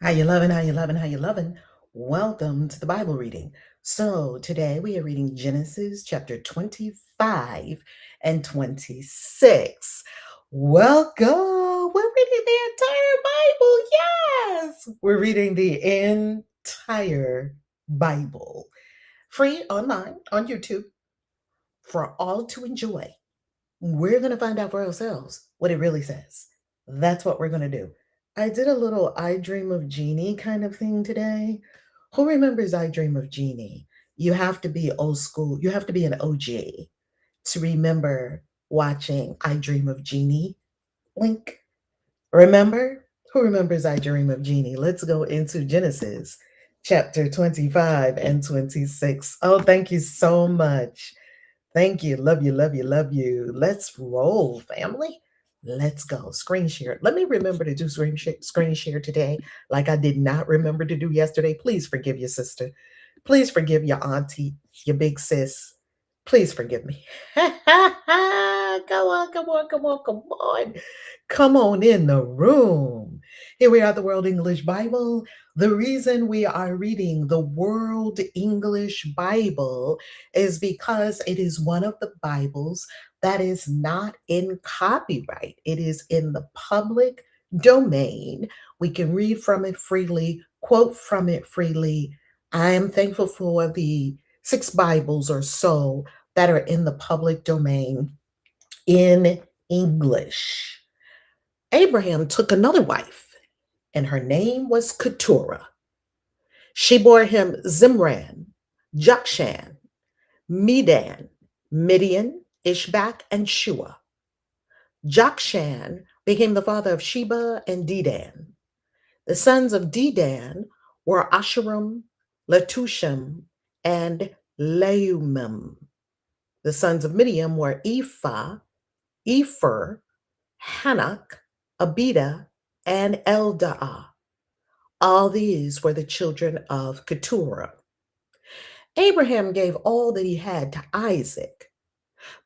How you loving? How you loving? How you loving? Welcome to the Bible reading. So today we are reading Genesis chapter 25 and 26. Welcome. We're reading the entire Bible. Yes, we're reading the entire Bible. Free online on YouTube for all to enjoy. We're going to find out for ourselves what it really says. That's what we're going to do. I did a little I Dream of Jeannie kind of thing today. Who remembers I Dream of Jeannie? You have to be old school. You have to be an OG to remember watching I Dream of Jeannie. Link. Remember? Who remembers I Dream of Jeannie? Let's go into Genesis chapter 25 and 26. Oh, thank you so much. Thank you. Love you, love you, love you. Let's roll, family. Let's go. Screen share. Let me remember to do screen share today, like I did not remember to do yesterday. Please forgive your sister. Please forgive your auntie, your big sis. Please forgive me. Come on, come on, come on, come on. Come on in the room. Here we are, the World English Bible. The reason we are reading the World English Bible is because it is one of the Bibles that is not in copyright. It is in the public domain. We can read from it freely, quote from it freely. I am thankful for the 6 Bibles or so that are in the public domain in English. Abraham took another wife, and her name was Keturah. She bore him Zimran, Jokshan, Medan, Midian, Ishbak, and Shua. Jokshan became the father of Sheba and Dedan. The sons of Dedan were Asherim, Letushim, and Leumim. The sons of Midian were Ephah, Epher, Hanok, Abida, and Eldaah. All these were the children of Keturah. Abraham gave all that he had to Isaac,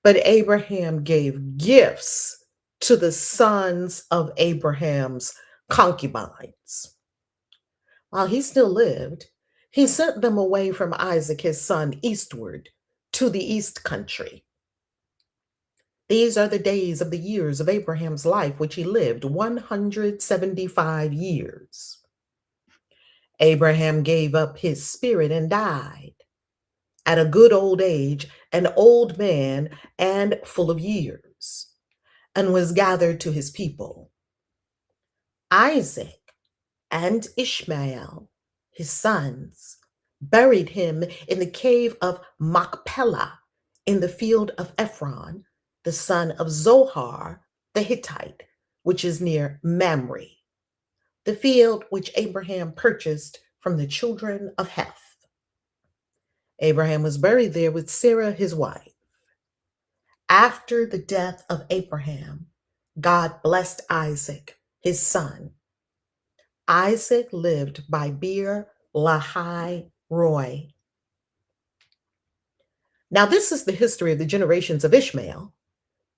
but Abraham gave gifts to the sons of Abraham's concubines. While he still lived, he sent them away from Isaac, his son, eastward to the east country. These are the days of the years of Abraham's life, which he lived 175 years. Abraham gave up his spirit and died at a good old age, an old man and full of years, and was gathered to his people. Isaac and Ishmael, his sons, buried him in the cave of Machpelah in the field of Ephron, the son of Zohar the Hittite, which is near Mamre, the field which Abraham purchased from the children of Heth. Abraham was buried there with Sarah, his wife. After the death of Abraham, God blessed Isaac, his son. Isaac lived by Beer Lahai Roy. Now, this is the history of the generations of Ishmael,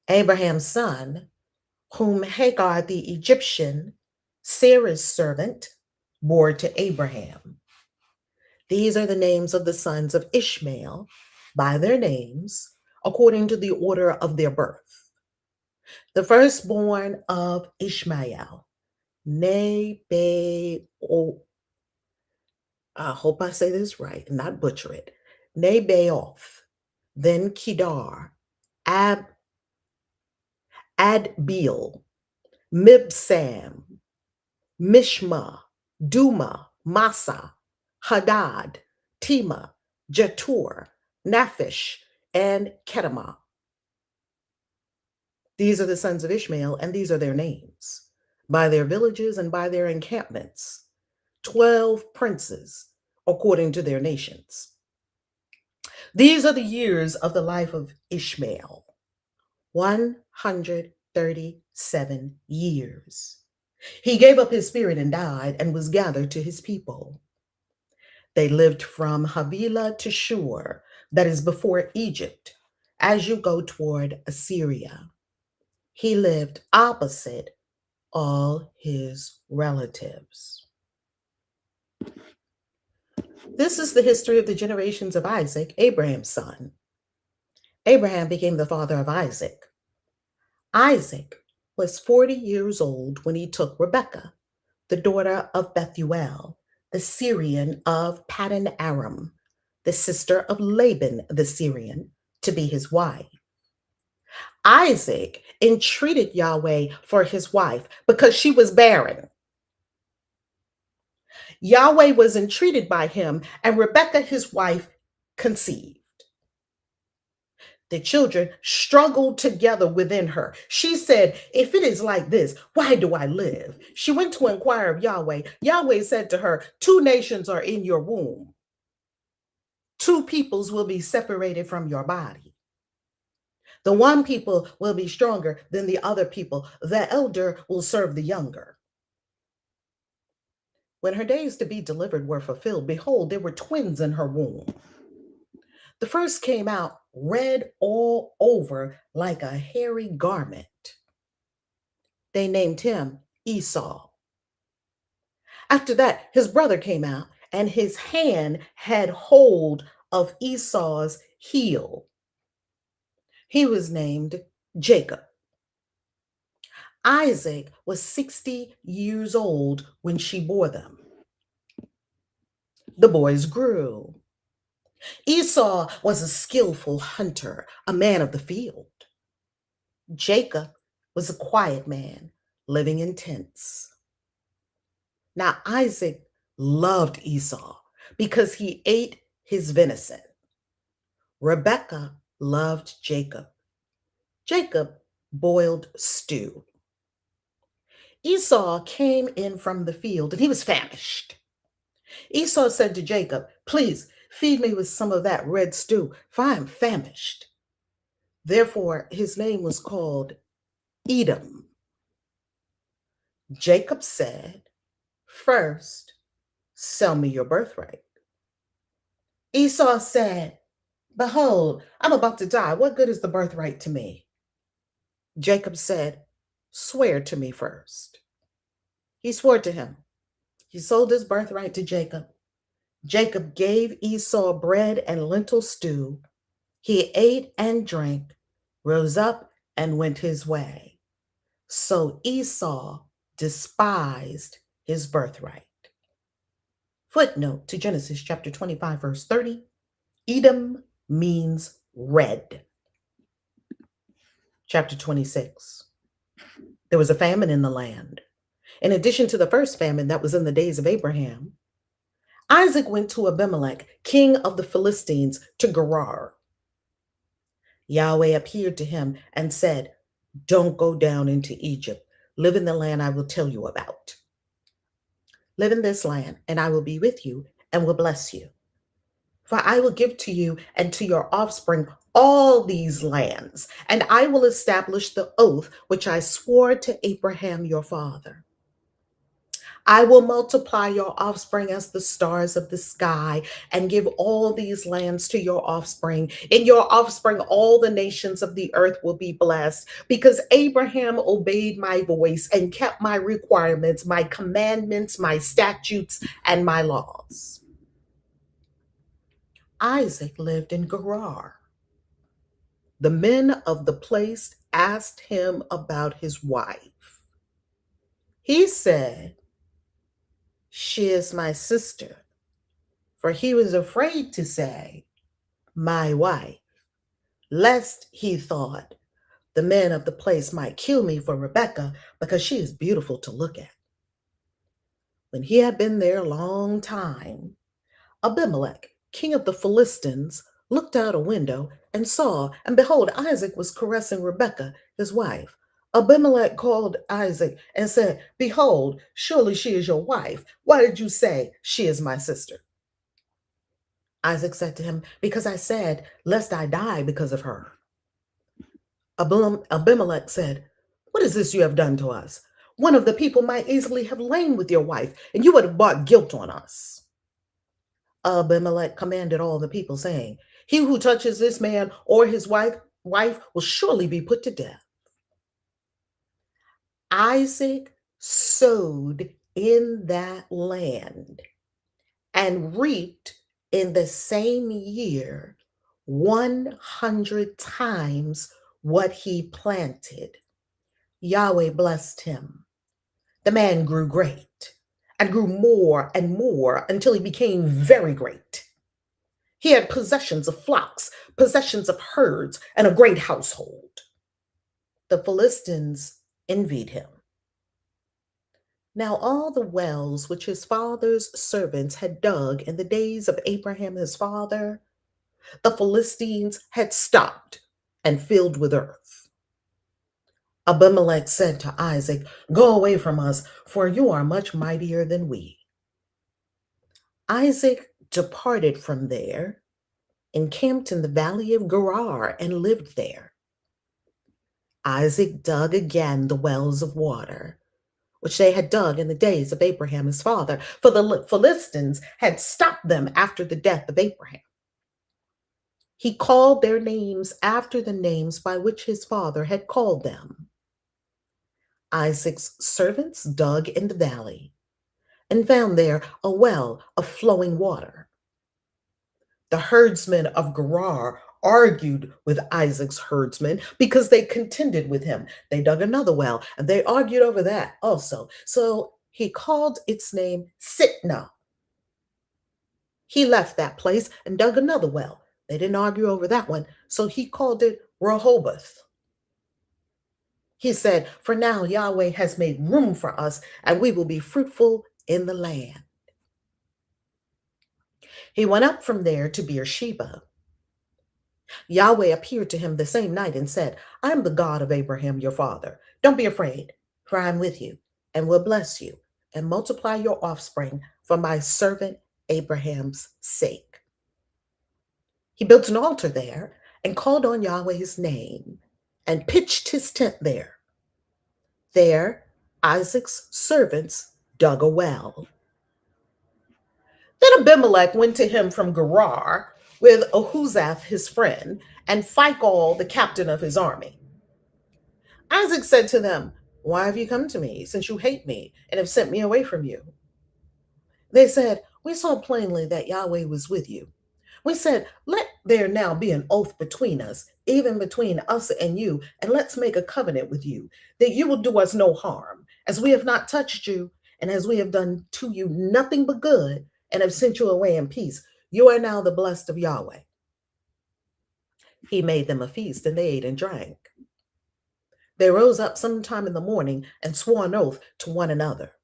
Abraham's son, whom Hagar the Egyptian, Sarah's servant, bore to Abraham. These are the names of the sons of Ishmael by their names, according to the order of their birth. The firstborn of Ishmael, Nebaioth, I hope I say this right and not butcher it, Nebaioth, then Kedar, Adbeel, Mibsam, Mishma, Duma, Massa, Hadad, Tema, Jetur, Naphish, and Kedemah. These are the sons of Ishmael, and these are their names, by their villages and by their encampments, 12 princes, according to their nations. These are the years of the life of Ishmael, 137 years. He gave up his spirit and died and was gathered to his people. They lived from Havilah to Shur, that is before Egypt, as you go toward Assyria. He lived opposite all his relatives. This is the history of the generations of Isaac, Abraham's son. Abraham became the father of Isaac. Isaac was 40 years old when he took Rebekah, the daughter of Bethuel, the Syrian of Paddan Aram, the sister of Laban the Syrian, to be his wife. Isaac entreated Yahweh for his wife because she was barren. Yahweh was entreated by him, and Rebekah, his wife, conceived. The children struggled together within her. She said, "If it is like this, why do I live?" She went to inquire of Yahweh. Yahweh said to her, "Two nations are in your womb. Two peoples will be separated from your body. The one people will be stronger than the other people. The elder will serve the younger." When her days to be delivered were fulfilled, behold, there were twins in her womb. The first came out red all over like a hairy garment. They named him Esau. After that, his brother came out, and his hand had hold of Esau's heel. He was named Jacob. Isaac was 60 years old when she bore them. The boys grew. Esau was a skillful hunter, a man of the field. Jacob was a quiet man, living in tents. Now, Isaac loved Esau because he ate his venison. Rebekah loved Jacob. Jacob boiled stew. Esau came in from the field and he was famished. Esau said to Jacob, "Please feed me with some of that red stew, for I am famished." Therefore, his name was called Edom. Jacob said, "First, sell me your birthright." Esau said, "Behold, I'm about to die. What good is the birthright to me?" Jacob said, "Swear to me first." He swore to him. He sold his birthright to Jacob. Jacob gave Esau bread and lentil stew. He ate and drank, rose up, and went his way. So Esau despised his birthright. Footnote to Genesis chapter 25, verse 30. Edom means red. Chapter 26. There was a famine in the land. In addition to the first famine that was in the days of Abraham, Isaac went to Abimelech, king of the Philistines, to Gerar. Yahweh appeared to him and said, "Don't go down into Egypt. Live in the land I will tell you about. Live in this land, and I will be with you and will bless you. For I will give to you and to your offspring all these lands, and I will establish the oath which I swore to Abraham your father. I will multiply your offspring as the stars of the sky and give all these lands to your offspring. In your offspring, all the nations of the earth will be blessed because Abraham obeyed my voice and kept my requirements, my commandments, my statutes, and my laws." Isaac lived in Gerar. The men of the place asked him about his wife. He said, "She is my sister," for he was afraid to say, "my wife," lest he thought the men of the place might kill me for Rebekah because she is beautiful to look at. When he had been there a long time, Abimelech, king of the Philistines, looked out a window and saw, and behold, Isaac was caressing Rebekah, his wife. Abimelech called Isaac and said, "Behold, surely she is your wife. Why did you say she is my sister?" Isaac said to him, "Because I said, lest I die because of her." Abimelech said, "What is this you have done to us? One of the people might easily have lain with your wife, and you would have brought guilt on us." Abimelech commanded all the people, saying, "He who touches this man or his wife will surely be put to death." Isaac sowed in that land and reaped in the same year 100 times what he planted. Yahweh blessed him. The man grew great and grew more and more until he became very great. He had possessions of flocks, possessions of herds, and a great household. The Philistines envied him. Now, all the wells which his father's servants had dug in the days of Abraham his father, the Philistines had stopped and filled with earth. Abimelech said to Isaac, "Go away from us, for you are much mightier than we." Isaac departed from there, encamped in the valley of Gerar, and lived there. Isaac dug again the wells of water, which they had dug in the days of Abraham his father, for the Philistines had stopped them after the death of Abraham. He called their names after the names by which his father had called them. Isaac's servants dug in the valley and found there a well of flowing water. The herdsmen of Gerar argued with Isaac's herdsmen because they contended with him. They dug another well and they argued over that also. So he called its name Sitnah. He left that place and dug another well. They didn't argue over that one, so he called it Rehoboth. He said, "For now Yahweh has made room for us, and we will be fruitful in the land." He went up from there to Beersheba. Yahweh appeared to him the same night and said, "I am the God of Abraham your father. Don't be afraid, for I am with you and will bless you and multiply your offspring for my servant Abraham's sake." He built an altar there and called on Yahweh's name and pitched his tent there. There, Isaac's servants dug a well. Then Abimelech went to him from Gerar with Ahuzath his friend and Phicol the captain of his army. Isaac said to them, "Why have you come to me, since you hate me and have sent me away from you?" They said, "We saw plainly that Yahweh was with you. We said, 'Let there now be an oath between us, even between us and you, and let's make a covenant with you, that you will do us no harm, as we have not touched you, and as we have done to you nothing but good, and have sent you away in peace. You are now the blessed of Yahweh.'" He made them a feast, and they ate and drank. They rose up sometime in the morning and swore an oath to one another.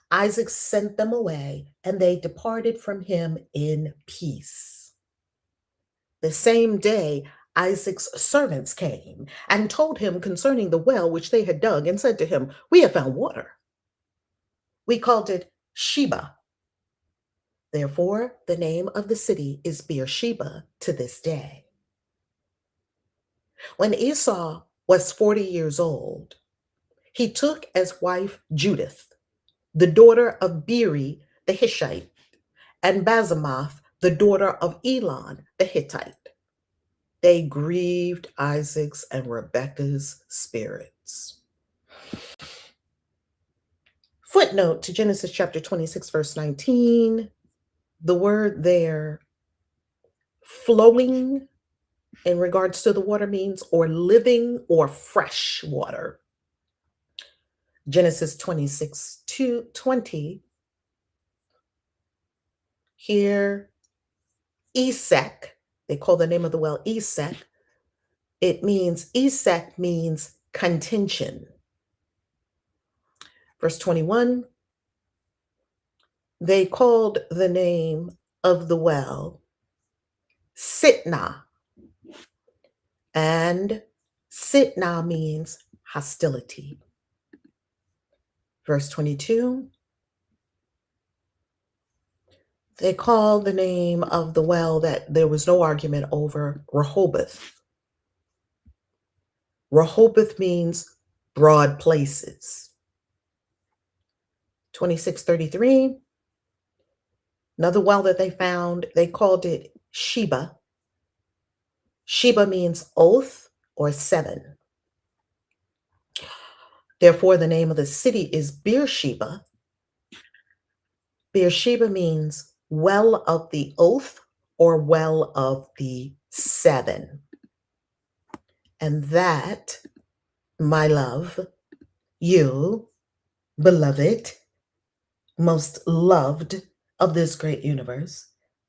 Isaac sent them away, and they departed from him in peace. The same day, Isaac's servants came and told him concerning the well which they had dug, and said to him, "We have found water." We called it Sheba. Therefore, the name of the city is Beersheba to this day. When Esau was 40 years old, he took as wife Judith, the daughter of Beri the Hittite, and Basemath, the daughter of Elon the Hittite. They grieved Isaac's and Rebekah's spirits. Footnote to Genesis chapter 26, verse 19. The word there, flowing, in regards to the water, means or living or fresh water. Genesis 26, 20. Here, Esek, they call the name of the well Esek. Esek means contention. Verse 21, they called the name of the well Sitnah, and Sitnah means hostility. Verse 22, they called the name of the well that there was no argument over Rehoboth. Rehoboth means broad places. 26:33, another well that they found, they called it Sheba. Sheba means oath or seven. Therefore, the name of the city is Beersheba. Beersheba means well of the oath or well of the seven. And that, my love, you, beloved, most loved of this great universe,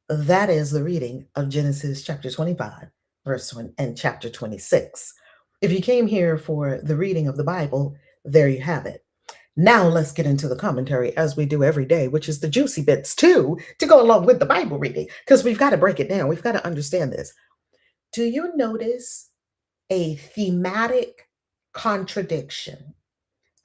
that is the reading of Genesis chapter 25, verse 1 and chapter 26. If you came here for the reading of the Bible, there you have it. Now let's get into the commentary as we do every day, which is the juicy bits too, to go along with the Bible reading, because we've got to break it down. We've got to understand this. Do you notice a thematic contradiction?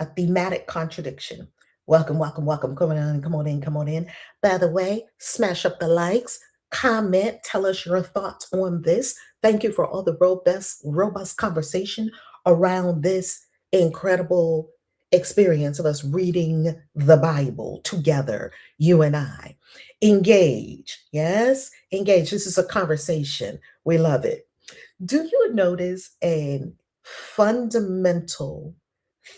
A thematic contradiction. Welcome, welcome, welcome. Come on in, come on in, come on in. By the way, smash up the likes, comment, tell us your thoughts on this. Thank you for all the robust conversation around this incredible experience of us reading the Bible together, you and I. Engage. Yes, engage. This is a conversation. We love it. Do you notice a fundamental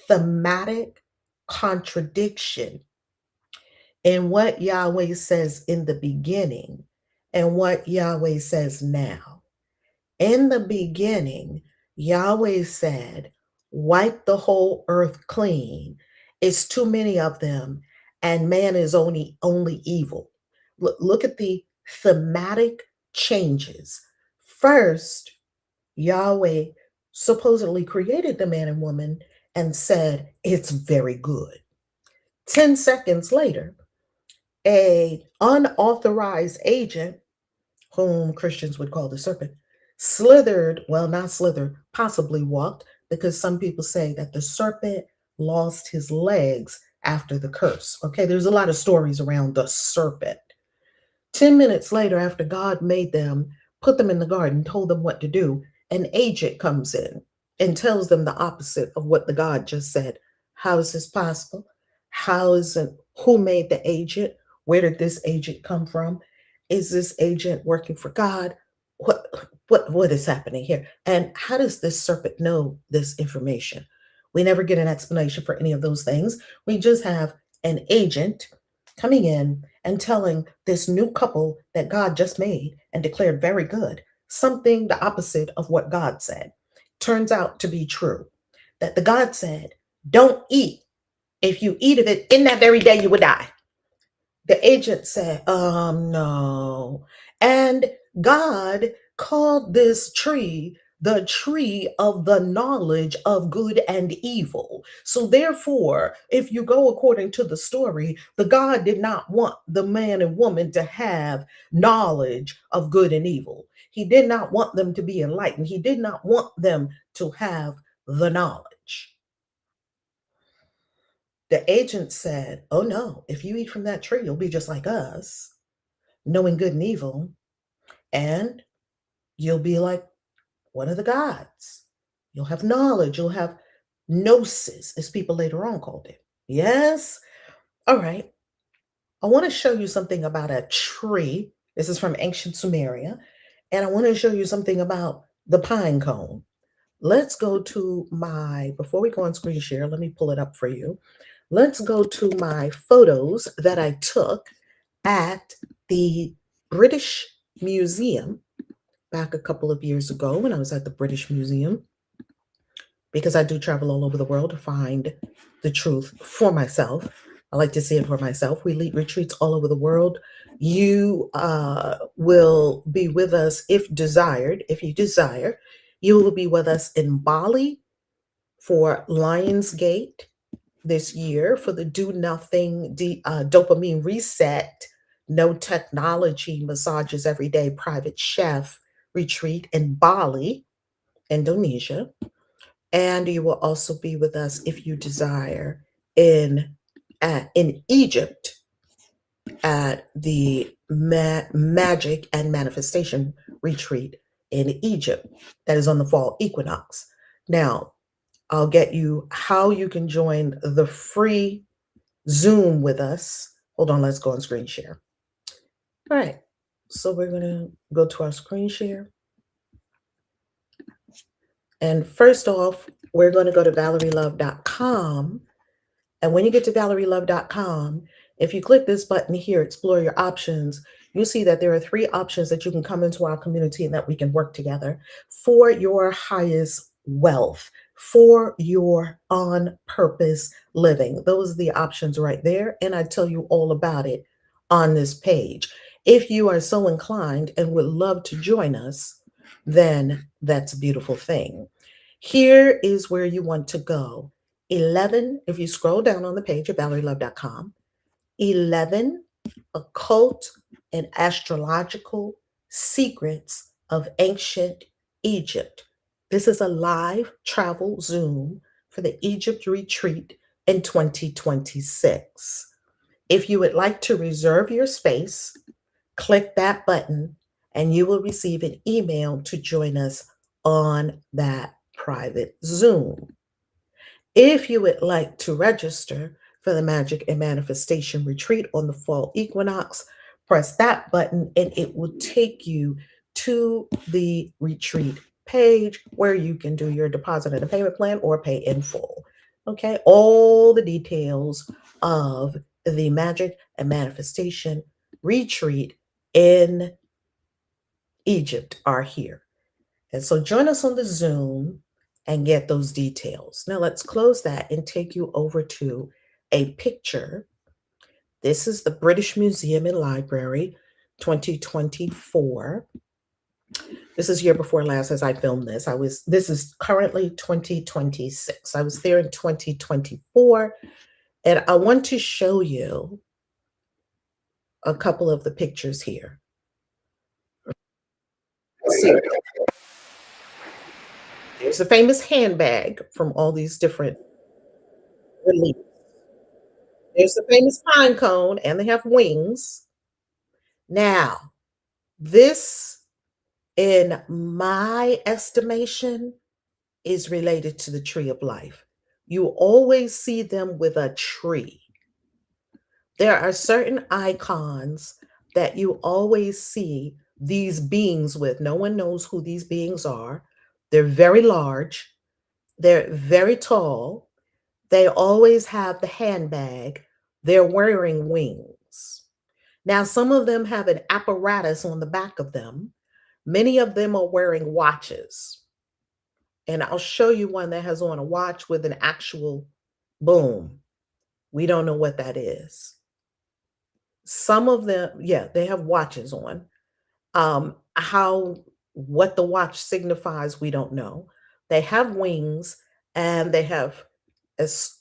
thematic contradiction in what Yahweh says in the beginning and what Yahweh says now? In the beginning, Yahweh said, wipe the whole earth clean. It's too many of them, and man is only evil. Look at the thematic changes. First, Yahweh supposedly created the man and woman and said, it's very good. 10 seconds later, a unauthorized agent, whom Christians would call the serpent, slithered, well, not slithered, possibly walked, because some people say that the serpent lost his legs after the curse. Okay, there's a lot of stories around the serpent. 10 minutes later, after God made them, put them in the garden, told them what to do, an agent comes in and tells them the opposite of what the God just said. How is this possible? How is it? Who made the agent? Where did this agent come from? Is this agent working for God? What is happening here? And how does this serpent know this information? We never get an explanation for any of those things. We just have an agent coming in and telling this new couple that God just made and declared very good something the opposite of what God said. Turns out to be true. That the God said, don't eat. If you eat of it, in that very day you would die. The agent said, no. And God called this tree the tree of the knowledge of good and evil. So, therefore, if you go according to the story, the God did not want the man and woman to have knowledge of good and evil. He did not want them to be enlightened. He did not want them to have the knowledge. The agent said, oh no, if you eat from that tree, you'll be just like us, knowing good and evil, and you'll be like one of the gods. You'll have knowledge, you'll have gnosis, as people later on called it. Yes? All right. I want to show you something about a tree. This is from ancient Sumeria. And I want to show you something about the pine cone. Let's go to before we go on screen share, let me pull it up for you. Let's go to my photos that I took at the British Museum back a couple of years ago when I was at the British Museum, because I do travel all over the world to find the truth for myself. I like to see it for myself. We lead retreats all over the world. You will be with us if desired. If you desire, you will be with us in Bali for Lionsgate this year for the Do Nothing Dopamine Reset, No Technology Massages Every Day Private Chef retreat in Bali, Indonesia. And you will also be with us, if you desire, in Egypt at the Magic and Manifestation retreat in Egypt that is on the fall equinox. Now, I'll get you how you can join the free Zoom with us. Hold on, let's go on screen share. All right, so we're going to go to our screen share. And first off, we're going to go to valerielove.com. And when you get to valerielove.com, If you click this button here, explore your options, you'll see that there are three options that you can come into our community and that we can work together for your highest wealth, for your on purpose living. Those are the options right there. And I tell you all about it on this page. If you are so inclined and would love to join us, then that's a beautiful thing. Here is where you want to go. 11, if you scroll down on the page at valerielove.com, 11 occult and astrological secrets of ancient Egypt. This is a live travel Zoom for the Egypt retreat in 2026. If you would like to reserve your space, click that button and you will receive an email to join us on that private Zoom. If you would like to register for the Magic and Manifestation Retreat on the fall equinox, press that button and it will take you to the retreat page where you can do your deposit and a payment plan or pay in full. Okay, all the details of the Magic and Manifestation Retreat in Egypt are here. And so join us on the Zoom and get those details. Now let's close that and take you over to a picture. This is the British Museum and Library 2024. This is year before last as I filmed this. This is currently 2026. I was there in 2024 and I want to show you a couple of the pictures here. See, there's a famous handbag from all these different reliefs. There's the famous pine cone, and they have wings. Now, this, in my estimation, is related to the tree of life. You always see them with a tree. There are certain icons that you always see these beings with. No one knows who these beings are. They're very large, they're very tall. They always have the handbag. They're wearing wings. Now, some of them have an apparatus on the back of them. Many of them are wearing watches. And I'll show you one that has on a watch with an actual boom. We don't know what that is. Some of them, yeah, they have watches on. What the watch signifies, we don't know. They have wings and they have as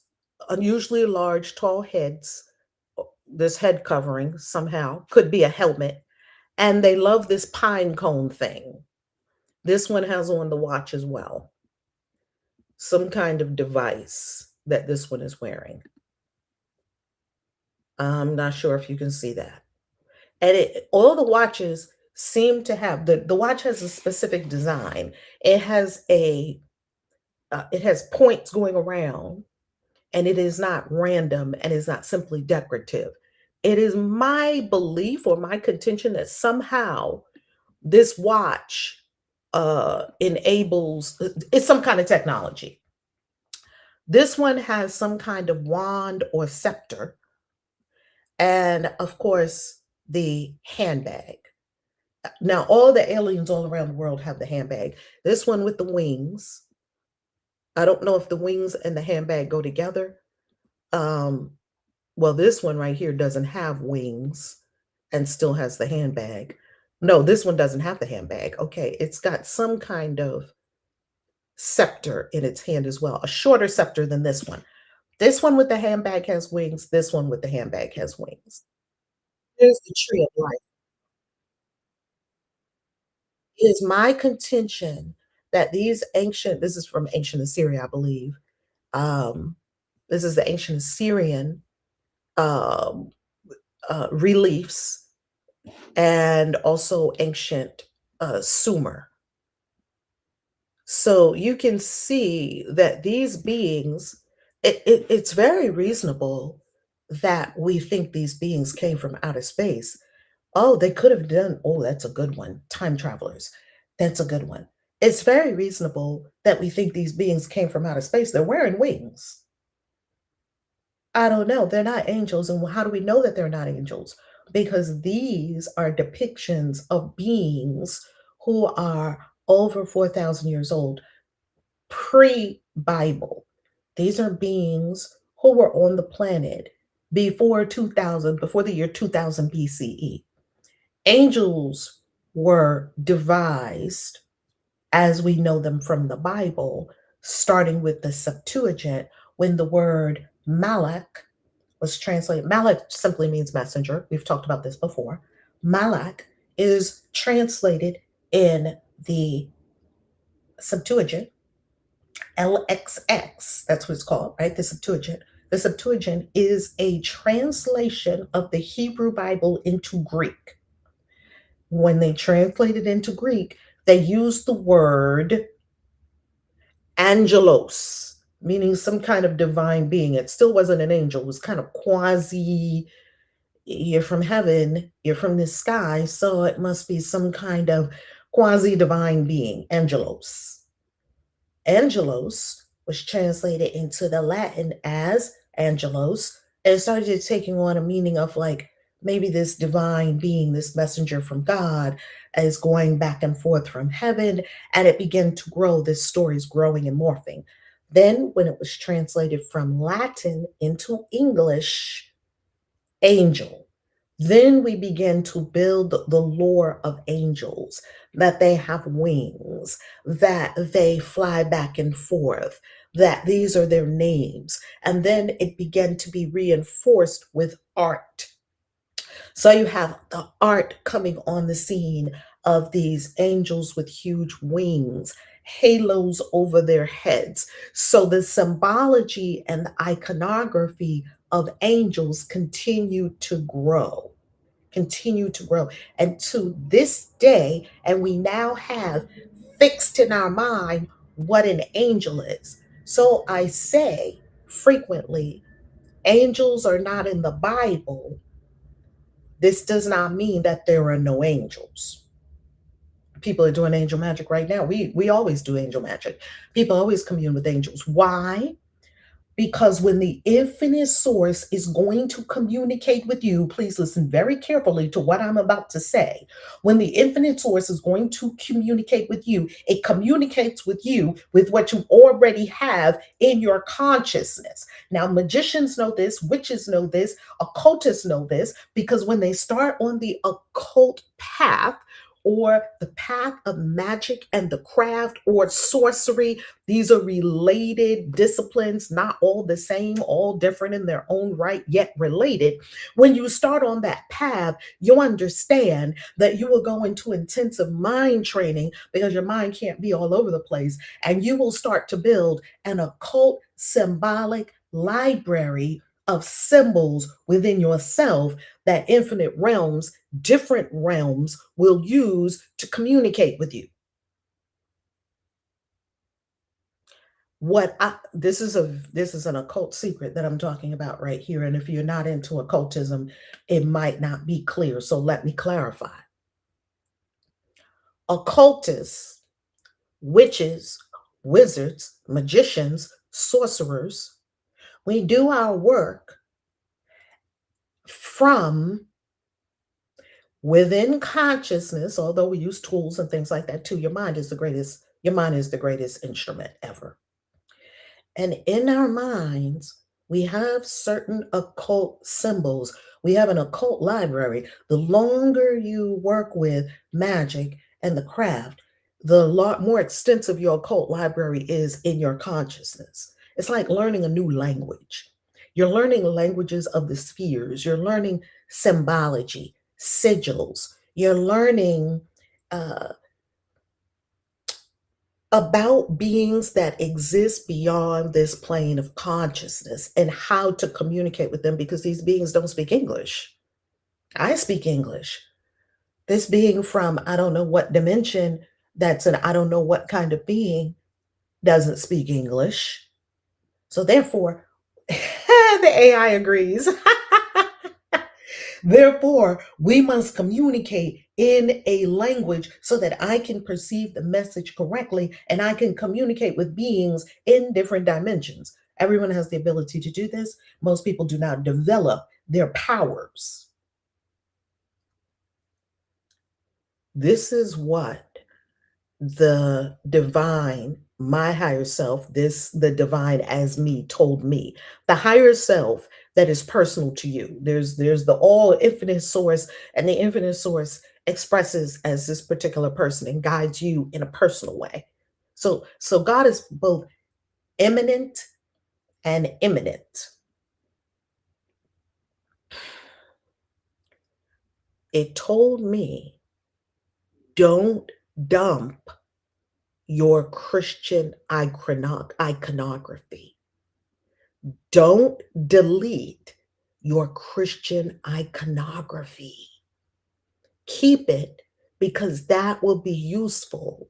unusually large, tall heads. This head covering somehow could be a helmet, and they love this pine cone thing. This one has on the watch as well. Some kind of device that this one is wearing. I'm not sure if you can see that. And all the watches seem to have the watch has a specific design. It has it has points going around, and it is not random and is not simply decorative. It is my belief or my contention that somehow this watch enables it's some kind of technology. This one has some kind of wand or scepter, and of course, the handbag. Now, all the aliens all around the world have the handbag. This one with the wings, I don't know if the wings and the handbag go together. Um, well, this one right here doesn't have wings and still has the handbag. No, this one doesn't have the handbag. Okay, it's got some kind of scepter in its hand as well, a shorter scepter than this one. This one with the handbag has wings. This one with the handbag has wings. Here's the tree of life. It is my contention that this is from ancient Assyria, I believe. Um, this is the ancient Assyrian um, reliefs and also ancient Sumer. So you can see that these beings, it's very reasonable that we think these beings came from outer space. Oh, they could have done, oh, that's a good one. Time travelers. That's a good one. It's very reasonable that we think these beings came from outer space. They're wearing wings. I don't know. They're not angels. And how do we know that they're not angels? Because these are depictions of beings who are over 4,000 years old, pre Bible. These are beings who were on the planet before 2000, before the year 2000 BCE. Angels were devised as we know them from the Bible, starting with the Septuagint, when the word Malak was translated. Malak simply means messenger. We've talked about this before. Malak is translated in the Septuagint, LXX, that's what it's called, right? The Septuagint. The Septuagint is a translation of the Hebrew Bible into Greek. When they translate it into Greek, they use the word angelos, meaning some kind of divine being. It still wasn't an angel, it was kind of quasi, you're from heaven, you're from the sky, so it must be some kind of quasi divine being, angelos. Angelos was translated into the Latin as angelos and started taking on a meaning of like maybe this divine being, this messenger from God is going back and forth from heaven. And it began to grow. This story is growing and morphing. Then, when it was translated from Latin into English, angel. Then we begin to build the lore of angels, that they have wings, that they fly back and forth, that these are their names. And then it began to be reinforced with art. So you have the art coming on the scene of these angels with huge wings, halos over their heads. So the symbology and the iconography of angels continue to grow. And to this day, and we now have fixed in our mind what an angel is. So I say frequently, angels are not in the Bible. This does not mean that there are no angels. People are doing angel magic right now. We always do angel magic. People always commune with angels. Why? Because when the infinite source is going to communicate with you, please listen very carefully to what I'm about to say. When the infinite source is going to communicate with you, it communicates with you with what you already have in your consciousness. Now, magicians know this, witches know this, occultists know this, because when they start on the occult path, or the path of magic and the craft or sorcery, these are related disciplines, not all the same, all different in their own right, yet related. When you start on that path, you understand that you will go into intensive mind training because your mind can't be all over the place. And you will start to build an occult symbolic library of symbols within yourself that infinite realms, different realms will use to communicate with you. This is an occult secret that I'm talking about right here. And if you're not into occultism, it might not be clear. So let me clarify. Occultists, witches, wizards, magicians, sorcerers, we do our work from within consciousness, although we use tools and things like that too. Your mind is the greatest instrument ever. And in our minds, we have certain occult symbols. We have an occult library. The longer you work with magic and the craft, the more extensive your occult library is in your consciousness. It's like learning a new language. You're learning languages of the spheres. You're learning symbology, sigils. You're learning uh, about beings that exist beyond this plane of consciousness and how to communicate with them, because these beings don't speak English. I speak English. This being from I don't know what dimension, that's an I don't know what kind of being, doesn't speak English. So therefore, the AI agrees. Therefore, we must communicate in a language so that I can perceive the message correctly and I can communicate with beings in different dimensions. Everyone has the ability to do this. Most people do not develop their powers. This is what the divine, my higher self, the divine as me told me. The higher self that is personal to you. There's the all infinite source, and the infinite source expresses as this particular person and guides you in a personal way. So God is both immanent and imminent. It told me, don't dump your Christian iconography. Don't delete your Christian iconography. Keep it, because that will be useful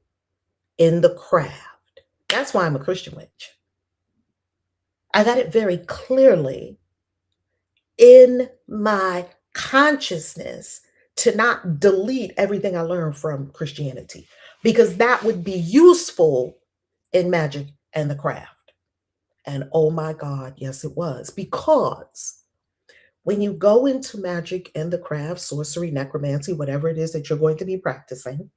in the craft. That's why I'm a Christian witch. I got it very clearly in my consciousness to not delete everything I learned from Christianity, because that would be useful in magic and the craft. And oh my God, yes, it was. Because when you go into magic and the craft, sorcery, necromancy, whatever it is that you're going to be practicing,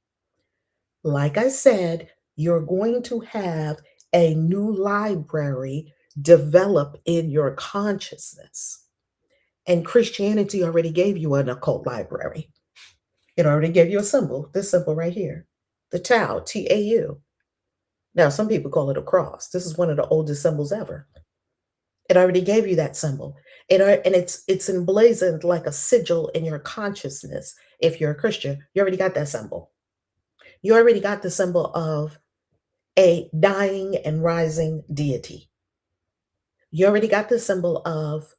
like I said, you're going to have a new library develop in your consciousness. And Christianity already gave you an occult library. It already gave you a symbol, this symbol right here, the Tau, Tau. Now, some people call it a cross. This is one of the oldest symbols ever. It already gave you that symbol. And it's emblazoned like a sigil in your consciousness. If you're a Christian, you already got that symbol. You already got the symbol of a dying and rising deity. You already got the symbol of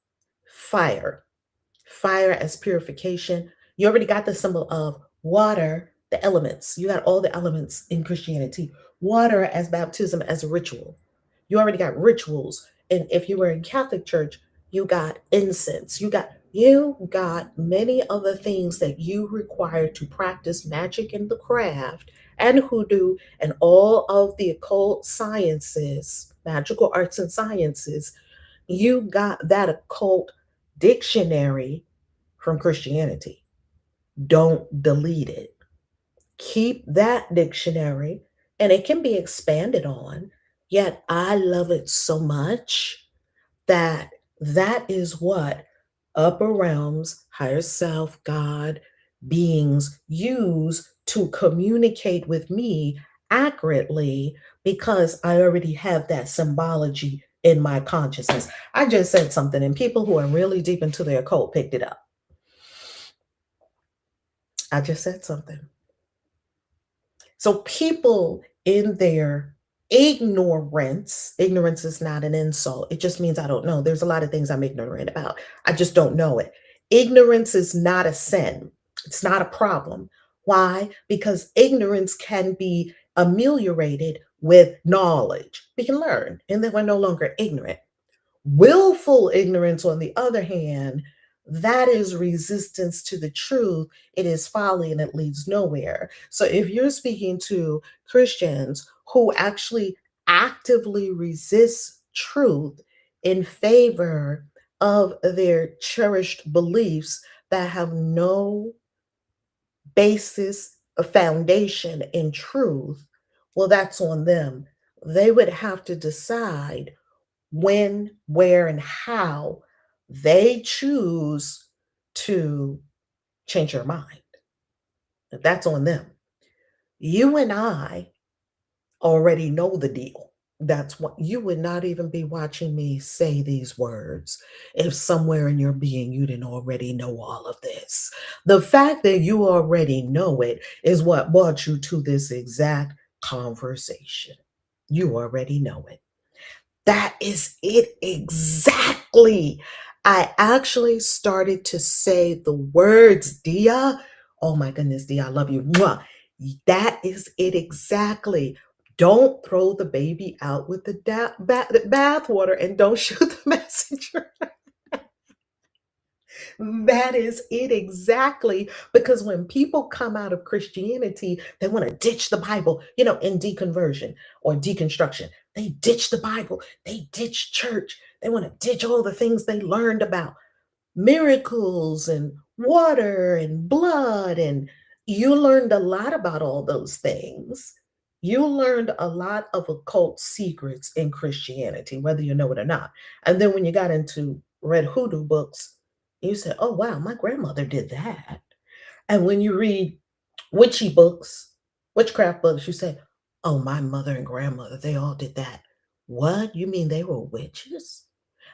fire, fire as purification. You already got the symbol of water, the elements. You got all the elements in Christianity. Water as baptism, as a ritual. You already got rituals. And if you were in Catholic Church, you got incense. You got many other things that you require to practice magic and the craft and hoodoo and all of the occult sciences, magical arts and sciences. You got that occult dictionary from Christianity. Don't delete it. Keep that dictionary, and it can be expanded on. Yet I love it so much that that is what upper realms, higher self, God, beings use to communicate with me accurately, because I already have that symbology in my consciousness. I just said something, and people who are really deep into their occult picked it up. I just said something. So people in their ignorance is not an insult. It just means I don't know. There's a lot of things I'm ignorant about. I just don't know it. Ignorance is not a sin. It's not a problem. Why? Because ignorance can be ameliorated with knowledge. We can learn, and then we're no longer ignorant. Willful ignorance, on the other hand, that is resistance to the truth. It is folly and it leads nowhere. So if you're speaking to Christians who actually actively resist truth in favor of their cherished beliefs that have no basis, a foundation in truth, well, that's on them. They would have to decide when, where, and how they choose to change your mind. That's on them. You and I already know the deal. That's what you would not even be watching me say these words if somewhere in your being you didn't already know all of this. The fact that you already know it is what brought you to this exact conversation. You already know it. That is it exactly. I actually started to say the words, Dia. Oh my goodness, Dia, I love you. Mwah. That is it exactly. Don't throw the baby out with the bathwater, and don't shoot the messenger. That is it exactly. Because when people come out of Christianity, they want to ditch the Bible, in deconversion or deconstruction. They ditch the Bible. They ditch church. They want to ditch all the things they learned about miracles and water and blood. And you learned a lot about all those things. You learned a lot of occult secrets in Christianity, whether you know it or not. And then when you got into read hoodoo books, you said, oh, wow, my grandmother did that. And when you read witchy books, witchcraft books, you say, oh, my mother and grandmother, they all did that. What? You mean they were witches?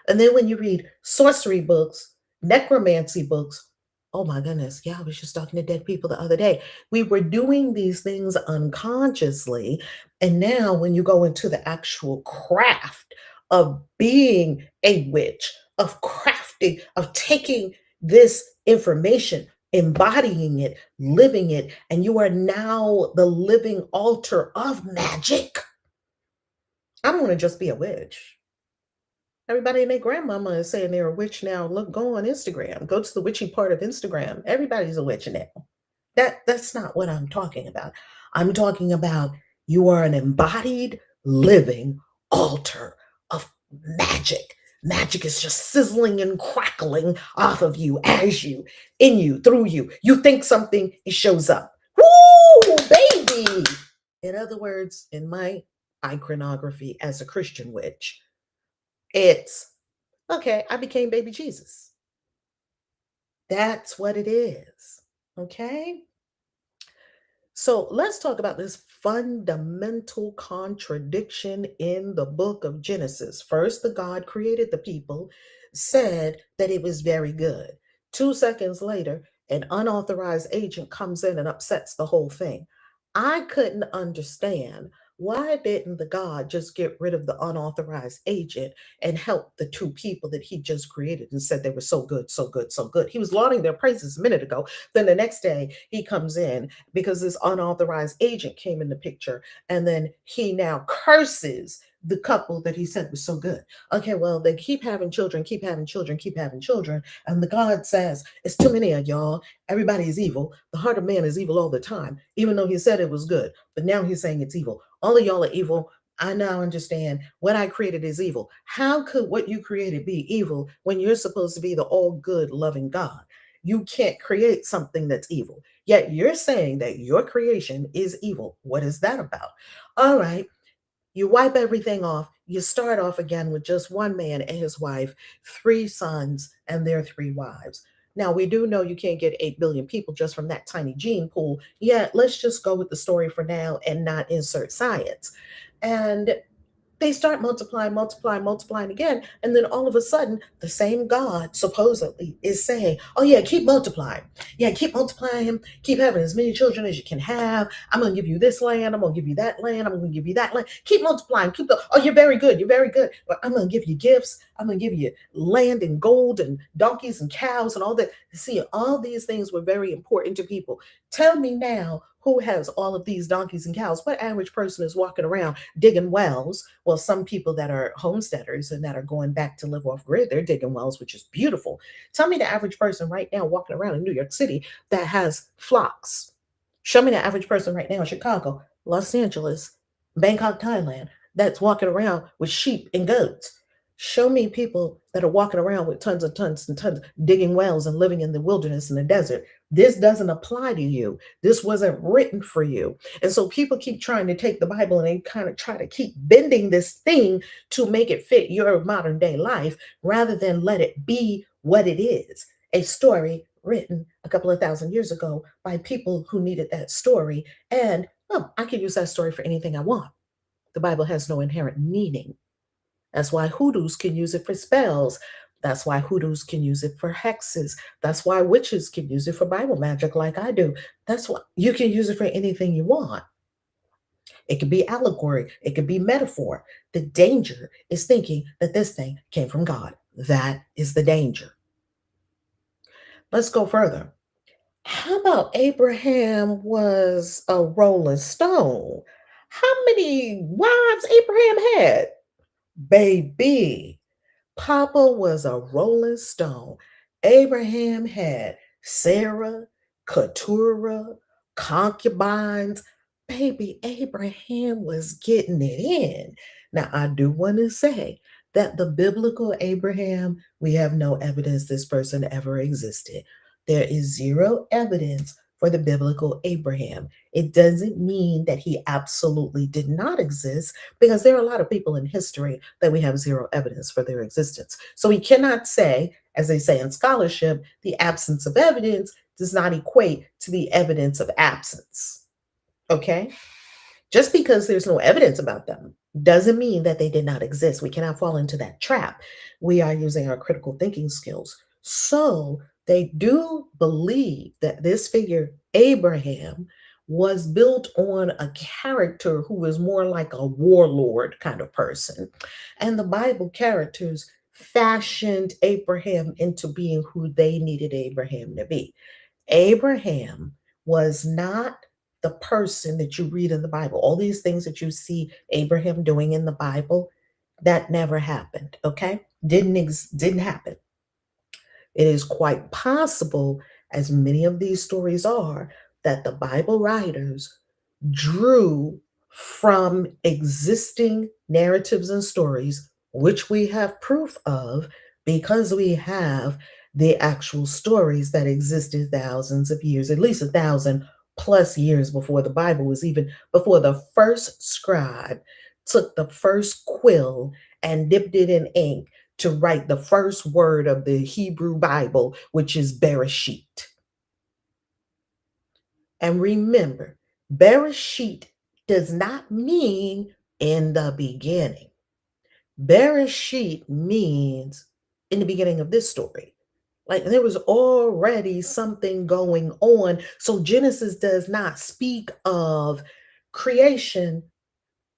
And then when you read sorcery books, necromancy books, oh my goodness, yeah, I was just talking to dead people the other day. We were doing these things unconsciously. And now when you go into the actual craft of being a witch, of crafting, of taking this information, embodying it, living it, and you are now the living altar of magic. I'm going to just be a witch. Everybody and their grandmama is saying they're a witch now. Look, go on Instagram. Go to the witchy part of Instagram. Everybody's a witch now. That's not what I'm talking about. I'm talking about you are an embodied, living altar of magic. Magic is just sizzling and crackling off of you, as you, in you, through you. You think something, it shows up. Woo, baby! In other words, in my iconography as a Christian witch, it's okay, I became baby Jesus. That's what it is. Okay? So let's talk about this fundamental contradiction in the book of Genesis. First, the God created the people, said that it was very good. 2 seconds later, an unauthorized agent comes in and upsets the whole thing. I couldn't understand why didn't the God just get rid of the unauthorized agent and help the two people that he just created and said they were so good, so good, so good. He was lauding their praises a minute ago. Then the next day he comes in because this unauthorized agent came in the picture, and then he now curses the couple that he said was so good. Okay, well, they keep having children, keep having children, keep having children, and the God says it's too many of y'all. Everybody is evil. The heart of man is evil all the time, even though he said it was good, but now he's saying it's evil. All of y'all are evil. I now understand what I created is evil. How could what you created be evil when you're supposed to be the all good, loving God? You can't create something that's evil. Yet you're saying that your creation is evil. What is that about? All right, you wipe everything off. You start off again with just one man and his wife, three sons, and their three wives. Now, we do know you can't get 8 billion people just from that tiny gene pool. Yeah, let's just go with the story for now and not insert science. And they start multiplying, multiplying, multiplying again. And then all of a sudden, the same God supposedly is saying, oh, yeah, keep multiplying. Yeah, keep multiplying. Keep having as many children as you can have. I'm going to give you this land. I'm going to give you that land. I'm going to give you that land. Keep multiplying. Oh, you're very good. You're very good. But I'm going to give you gifts. I'm going to give you land and gold and donkeys and cows and all that. See, all these things were very important to people. Tell me now who has all of these donkeys and cows? What average person is walking around digging wells? Well, some people that are homesteaders and that are going back to live off grid, they're digging wells, which is beautiful. Tell me the average person right now walking around in New York City that has flocks. Show me the average person right now in Chicago, Los Angeles, Bangkok, Thailand, that's walking around with sheep and goats. Show me people that are walking around with tons and tons and tons, digging wells and living in the wilderness and the desert. This doesn't apply to you. This wasn't written for you. And so people keep trying to take the Bible and they kind of try to keep bending this thing to make it fit your modern day life rather than let it be what it is, a story written a couple of thousand years ago by people who needed that story. And oh, I can use that story for anything I want. The Bible has no inherent meaning. That's why hoodoos can use it for spells. That's why hoodoos can use it for hexes. That's why witches can use it for Bible magic like I do. That's why you can use it for anything you want. It could be allegory, it could be metaphor. The danger is thinking that this thing came from God. That is the danger. Let's go further. How about Abraham was a rolling stone? How many wives Abraham had? Baby, Papa was a rolling stone. Abraham had Sarah, Keturah, concubines. Baby, Abraham was getting it in. Now, I do want to say that the biblical Abraham, we have no evidence this person ever existed. There is zero evidence for the biblical Abraham. It doesn't mean that he absolutely did not exist, because there are a lot of people in history that we have zero evidence for their existence. So we cannot say, as they say in scholarship, the absence of evidence does not equate to the evidence of absence. Okay? Just because there's no evidence about them doesn't mean that they did not exist. We cannot fall into that trap. We are using our critical thinking skills. So they do believe that this figure, Abraham, was built on a character who was more like a warlord kind of person. And the Bible characters fashioned Abraham into being who they needed Abraham to be. Abraham was not the person that you read in the Bible. All these things that you see Abraham doing in the Bible, that never happened, okay? Didn't happen. It is quite possible, as many of these stories are, that the Bible writers drew from existing narratives and stories, which we have proof of because we have the actual stories that existed thousands of years, at least 1,000+ years before the Bible was even, before the first scribe took the first quill and dipped it in ink to write the first word of the Hebrew Bible, which is Bereshit. And remember, Bereshit does not mean in the beginning. Bereshit means in the beginning of this story. Like there was already something going on. So Genesis does not speak of creation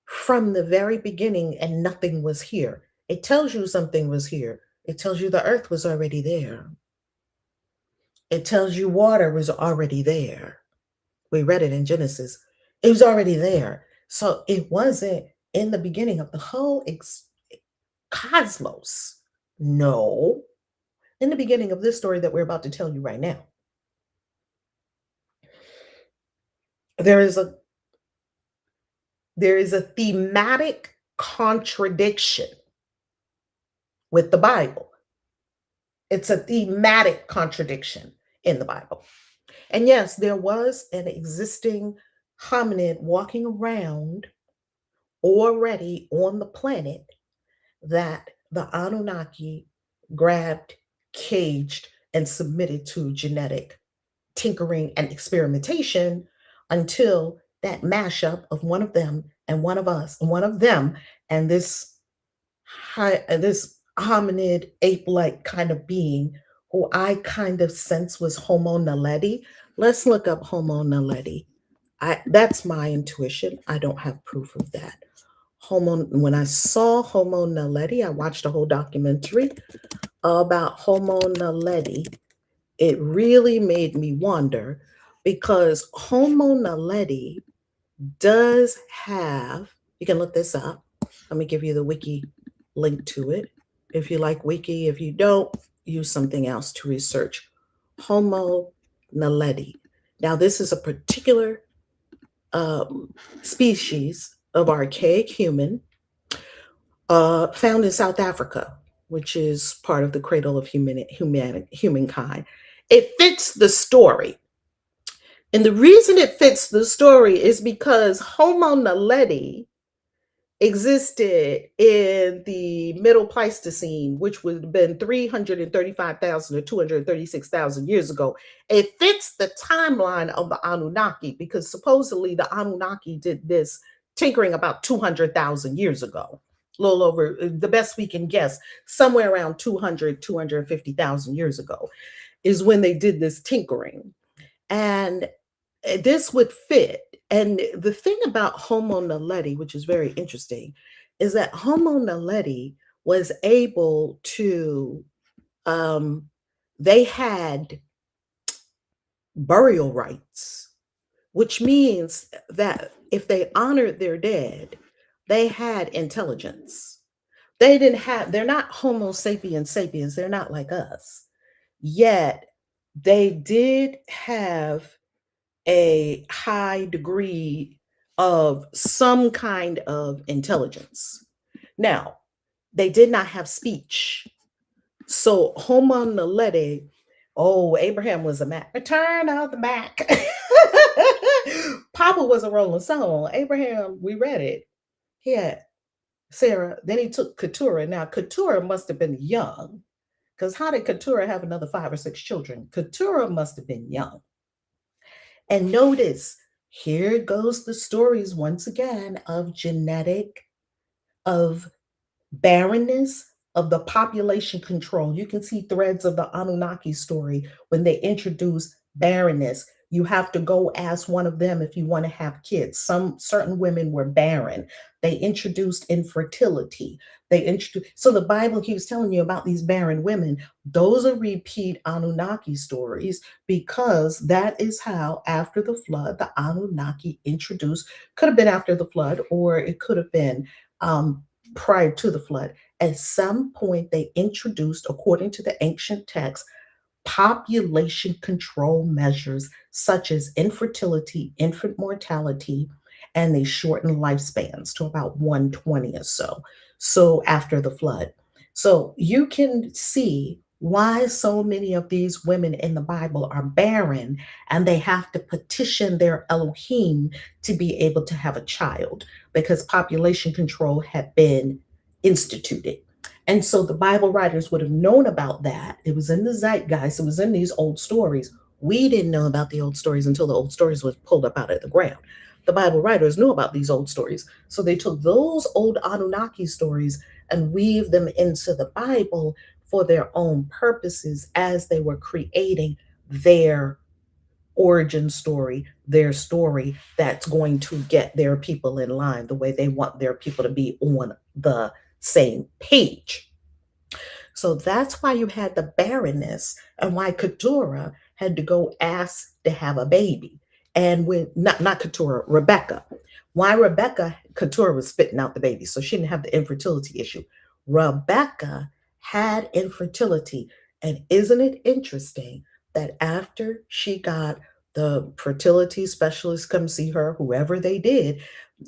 from the very beginning and nothing was here. It tells you something was here. It tells you the earth was already there. It tells you water was already there. We read it in Genesis. It was already there. So it wasn't in the beginning of the whole cosmos. No, in the beginning of this story that we're about to tell you right now, there is a thematic contradiction with the Bible. It's a thematic contradiction in the Bible. And yes, there was an existing hominid walking around already on the planet that the Anunnaki grabbed, caged, and submitted to genetic tinkering and experimentation until that mashup of one of them and one of us and one of them and this hominid ape-like kind of being who I kind of sense was Homo naledi. Let's look up Homo naledi. That's my intuition. I don't have proof of that. When I saw Homo naledi, I watched a whole documentary about Homo naledi. It really made me wonder because Homo naledi does have, you can look this up. Let me give you the wiki link to it. If you like wiki, if you don't, use something else to research. Homo naledi. Now, this is a particular species of archaic human found in South Africa, which is part of the cradle of humankind. It fits the story. And the reason it fits the story is because Homo naledi existed in the Middle Pleistocene, which would have been 335,000 or 236,000 years ago. It fits the timeline of the Anunnaki because supposedly the Anunnaki did this tinkering about 200,000 years ago. A little over, the best we can guess, somewhere around 250,000 years ago is when they did this tinkering. And this would fit. And the thing about Homo naledi, which is very interesting, is that Homo naledi was able to, they had burial rights, which means that if they honored their dead, they had intelligence. They're not Homo sapiens sapiens, they're not like us. Yet they did have a high degree of some kind of intelligence. Now, they did not have speech. So Homer Naledi, oh, Abraham was a Mac. Return of the Mac. Papa was a Rolling Stone. Abraham, we read it. He had Sarah. Then he took Keturah. Now, Keturah must have been young. Because how did Keturah have another 5 or 6 children? Keturah must have been young. And notice, here goes the stories once again of genetic, of barrenness, of the population control. You can see threads of the Anunnaki story when they introduce barrenness. You have to go ask one of them if you want to have kids. Some certain women were barren. They introduced infertility. So the Bible keeps telling you about these barren women. Those are repeat Anunnaki stories because that is how after the flood the Anunnaki introduced. Could have been after the flood, or it could have been prior to the flood. At some point, they introduced, according to the ancient text, population control measures such as infertility, infant mortality, and they shortened lifespans to about 120 or so. So after the flood. So you can see why so many of these women in the Bible are barren and they have to petition their Elohim to be able to have a child because population control had been instituted. And so the Bible writers would have known about that. It was in the zeitgeist, it was in these old stories. We didn't know about the old stories until the old stories was pulled up out of the ground. The Bible writers knew about these old stories. So they took those old Anunnaki stories and weaved them into the Bible for their own purposes as they were creating their origin story, their story that's going to get their people in line the way they want their people to be on the same page. So that's why you had the barrenness and why Keturah had to go ask to have a baby. And when not Keturah, Rebecca. Why Rebecca, Keturah was spitting out the baby, so she didn't have the infertility issue. Rebecca had infertility. And isn't it interesting that after she got the fertility specialist come see her, whoever they did,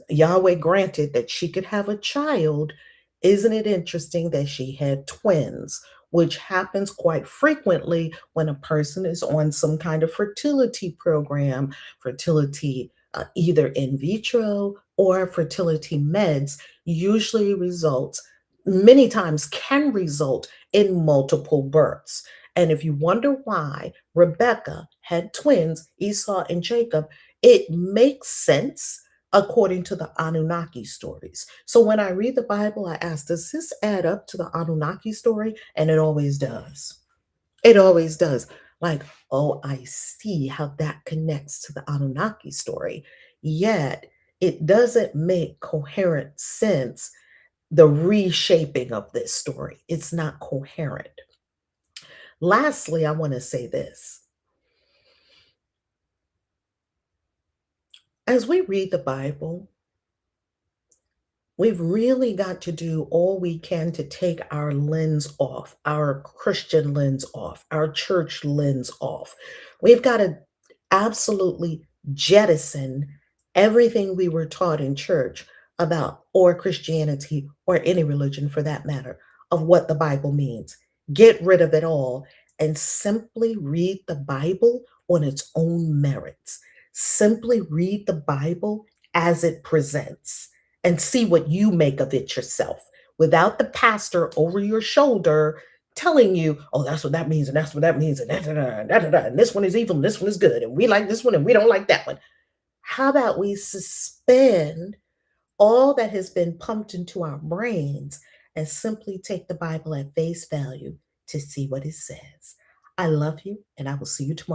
Yahweh granted that she could have a child. Isn't it interesting that she had twins, which happens quite frequently when a person is on some kind of fertility program, fertility either in vitro or fertility meds, usually results, many times can result in multiple births. And if you wonder why Rebecca had twins, Esau and Jacob, it makes sense according to the Anunnaki stories. So when I read the Bible, I ask, does this add up to the Anunnaki story? And it always does. It always does. Like, oh, I see how that connects to the Anunnaki story. Yet it doesn't make coherent sense, the reshaping of this story. It's not coherent. Lastly, I want to say this. As we read the Bible, we've really got to do all we can to take our lens off, our Christian lens off, our church lens off. We've got to absolutely jettison everything we were taught in church about, or Christianity, or any religion for that matter, of what the Bible means. Get rid of it all and simply read the Bible on its own merits. Simply read the Bible as it presents and see what you make of it yourself without the pastor over your shoulder telling you, oh, that's what that means, and that's what that means, and and this one is evil, and this one is good, and we like this one, and we don't like that one. How about we suspend all that has been pumped into our brains and simply take the Bible at face value to see what it says? I love you, and I will see you tomorrow.